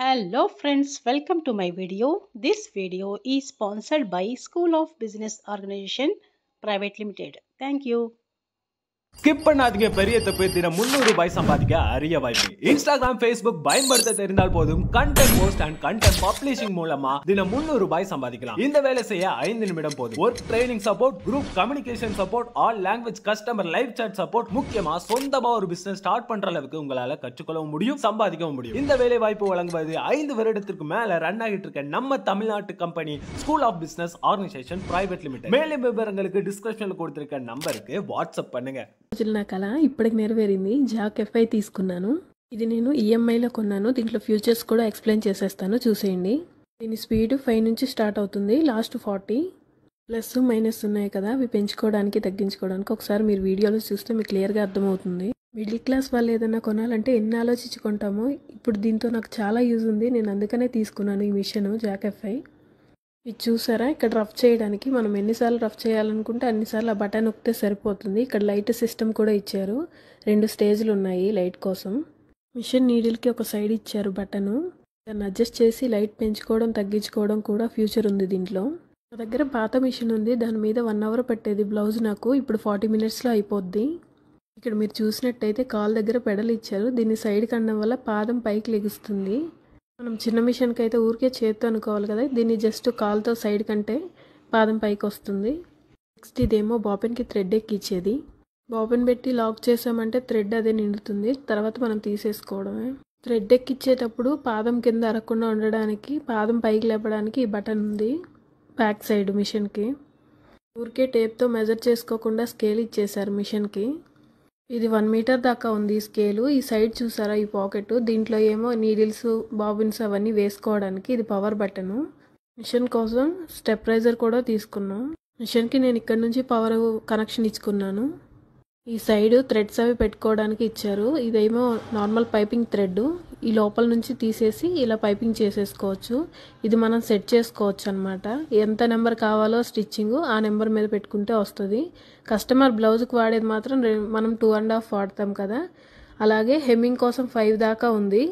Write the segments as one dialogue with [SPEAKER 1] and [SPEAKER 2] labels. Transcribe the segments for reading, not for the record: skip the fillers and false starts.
[SPEAKER 1] Hello friends, welcome to my video. This video is sponsored by School of Business Organization Private Limited. Thank you.
[SPEAKER 2] Skip பண்ணாதீங்க. பெரிய தப்பு. தினம் 300 ரூபாய் சம்பாதிக்க அரிய வாய்ப்பு. இன்ஸ்டாகிராம், ஃபேஸ்புக் பயன்படுத்த தெரிந்தால் போதும் content post and content publishing மூலமா தினம் 300 ரூபாய் சம்பாதிக்கலாம். இந்த வேலை செய்ய 5 நிமிடம் போதும். Work training support, group communication support, all language customer live chat support, முக்கியமா சொந்தமா ஒரு பிசினஸ் ஸ்டார்ட் பண்ற அளவுக்கு உங்களால கற்றுக்கொள்ளவும் முடியும், சம்பாதிக்கவும் முடியும். இந்த வேலை வாய்ப்பு வழங்குவது 5 வருடத்திற்கு மேல ரன் ஆகிட்டு இருக்க நம்ம தமிழ்நாட்டு company school of business organisation private limited. மேலும் விவரங்களுக்கு டிஸ்கிரிப்ஷன்ல கொடுத்திருக்க நம்பருக்கு வாட்ஸ்அப் பண்ணுங்க.
[SPEAKER 3] నా కళ ఇప్పటికి నెరవేరింది. జాక్ ఎఫ్ఐ తీసుకున్నాను. ఇది నేను ఈఎంఐలో కొన్నాను. దీంట్లో ఫ్యూచర్స్ కూడా ఎక్స్ప్లెయిన్ చేసేస్తాను, చూసేయండి. దీని స్పీడ్ 5 నుంచి స్టార్ట్ అవుతుంది, లాస్ట్ 40. ప్లస్ మైనస్ ఉన్నాయి కదా, అవి పెంచుకోవడానికి తగ్గించుకోవడానికి ఒకసారి మీరు వీడియోలో చూస్తే మీకు క్లియర్గా అర్థమవుతుంది. మిడిల్ క్లాస్ వాళ్ళు ఏదైనా కొనాలంటే ఎన్ని ఆలోచించుకుంటామో, ఇప్పుడు దీంతో నాకు చాలా యూజ్ ఉంది. నేను అందుకనే తీసుకున్నాను ఈ మిషన్ జాక్ ఎఫ్ఐ. ఇది చూసారా, ఇక్కడ రఫ్ చేయడానికి మనం ఎన్నిసార్లు రఫ్ చేయాలనుకుంటే అన్నిసార్లు ఆ బటన్ నొక్కితే సరిపోతుంది. ఇక్కడ లైట్ సిస్టమ్ కూడా ఇచ్చారు, 2 స్టేజ్లు ఉన్నాయి లైట్ కోసం. మిషన్ నీడిల్కి ఒక సైడ్ ఇచ్చారు బటను, దాన్ని అడ్జస్ట్ చేసి లైట్ పెంచుకోవడం తగ్గించుకోవడం కూడా ఫ్యూచర్ ఉంది దీంట్లో. నా దగ్గర పాత మిషన్ ఉంది, దాని మీద 1 అవర్ పట్టేది బ్లౌజ్ నాకు, ఇప్పుడు 40 మినిట్స్లో అయిపోద్ది. ఇక్కడ మీరు చూసినట్టయితే కాల్ దగ్గర పెడల్ ఇచ్చారు, దీన్ని సైడ్కి అనడం వల్ల పాదం పైకి లెగుస్తుంది. మనం చిన్న మిషన్కి అయితే ఊరికే చేత్తో అనుకోవాలి కదా, దీన్ని జస్ట్ కాల్తో సైడ్ కంటే పాదం పైకి వస్తుంది. నెక్స్ట్ ఇదేమో బాబిన్కి థ్రెడ్ ఎక్కిచ్చేది. బాబిన్ పెట్టి లాక్ చేసామంటే థ్రెడ్ అదే నిండుతుంది, తర్వాత మనం తీసేసుకోవడమే. థ్రెడ్ ఎక్కిచ్చేటప్పుడు పాదం కింద అరగకుండా ఉండడానికి, పాదం పైకి లేపడానికి ఈ బటన్ ఉంది బ్యాక్ సైడ్ మిషన్కి. ఊరికే టేప్తో మెజర్ చేసుకోకుండా స్కేల్ ఇచ్చేసారు మిషన్కి. ఇది 1 మీటర్ దాకా ఉంది ఈ స్కేలు. ఈ సైడ్ చూసారా, ఈ పాకెట్, దీంట్లో ఏమో నీడిల్స్, బాబిన్స్ అవన్నీ వేసుకోవడానికి. ఇది పవర్ బటను. మిషన్ కోసం స్టెప్రైజర్ కూడా తీసుకున్నాం. మిషన్కి నేను ఇక్కడ నుంచి పవర్ కనెక్షన్ ఇచ్చుకున్నాను. ఈ సైడ్ థ్రెడ్స్ అవి పెట్టుకోవడానికి ఇచ్చారు. ఇదేమో నార్మల్ పైపింగ్ థ్రెడ్, ఈ లోపల నుంచి తీసేసి ఇలా పైపింగ్ చేసేసుకోవచ్చు. ఇది మనం సెట్ చేసుకోవచ్చు అనమాట. ఎంత నెంబర్ కావాలో స్టిచ్చింగ్ ఆ నెంబర్ మీద పెట్టుకుంటే వస్తుంది. కస్టమర్ బ్లౌజ్కి వాడేది మాత్రం మనం 2.5 వాడతాం కదా, అలాగే హెమ్మింగ్ కోసం 5 దాకా ఉంది.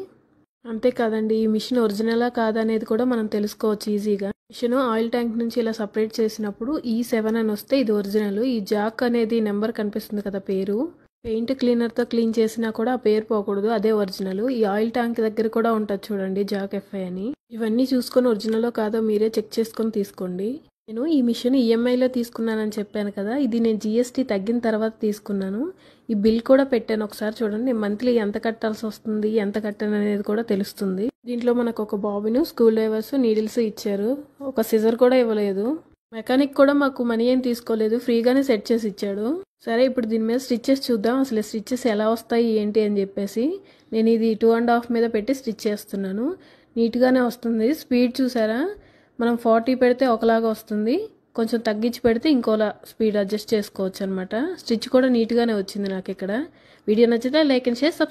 [SPEAKER 3] అంతే కాదండి, ఈ మిషన్ ఒరిజినలా కాదా అనేది కూడా మనం తెలుసుకోవచ్చు ఈజీగా. మిషన్ ఆయిల్ ట్యాంక్ నుంచి ఇలా సపరేట్ చేసినప్పుడు E7 అని వస్తే ఇది ఒరిజినల్. ఈ జాక్ అనేది నెంబర్ కనిపిస్తుంది కదా, పేరు. పెయింట్ క్లీనర్తో క్లీన్ చేసినా కూడా ఆ పేరు పోకూడదు, అదే ఒరిజినల్. ఈ ఆయిల్ ట్యాంక్ దగ్గర కూడా ఉంటుంది చూడండి జాక్ ఎఫ్ఐ అని. ఇవన్నీ చూసుకొని ఒరిజినలో కాదో మీరే చెక్ చేసుకొని తీసుకోండి. నేను ఈ మిషన్ ఈఎంఐలో తీసుకున్నానని చెప్పాను కదా, ఇది నేను GST తగ్గిన తర్వాత తీసుకున్నాను. ఈ బిల్ కూడా పెట్టాను, ఒకసారి చూడండి. నేను మంత్లీ ఎంత కట్టాల్సి వస్తుంది, ఎంత కట్టాను అనేది కూడా తెలుస్తుంది. దీంట్లో మనకు ఒక బాబిను, స్క్రూ డ్రైవర్స్, నీడిల్స్ ఇచ్చారు. ఒక సిజర్ కూడా ఇవ్వలేదు. మెకానిక్ కూడా మాకు మనీ ఏం తీసుకోలేదు, ఫ్రీగానే సెట్ చేసి ఇచ్చాడు. సరే, ఇప్పుడు దీని మీద స్టిచ్చెస్ చూద్దాం, అసలు స్టిచ్చెస్ ఎలా వస్తాయి ఏంటి అని చెప్పేసి. నేను ఇది 2.5 మీద పెట్టి స్టిచ్ చేస్తున్నాను. నీట్గానే వస్తుంది. స్పీడ్ చూసారా, మనం 40 పెడితే ఒకలాగా వస్తుంది, కొంచెం తగ్గించి పెడితే ఇంకోలా స్పీడ్ అడ్జస్ట్ చేసుకోవచ్చు అనమాట. స్టిచ్ కూడా నీట్గానే వచ్చింది నాకు ఇక్కడ. వీడియో నచ్చితే లైక్ అండ్ షేర్, సబ్స్క్రైబ్.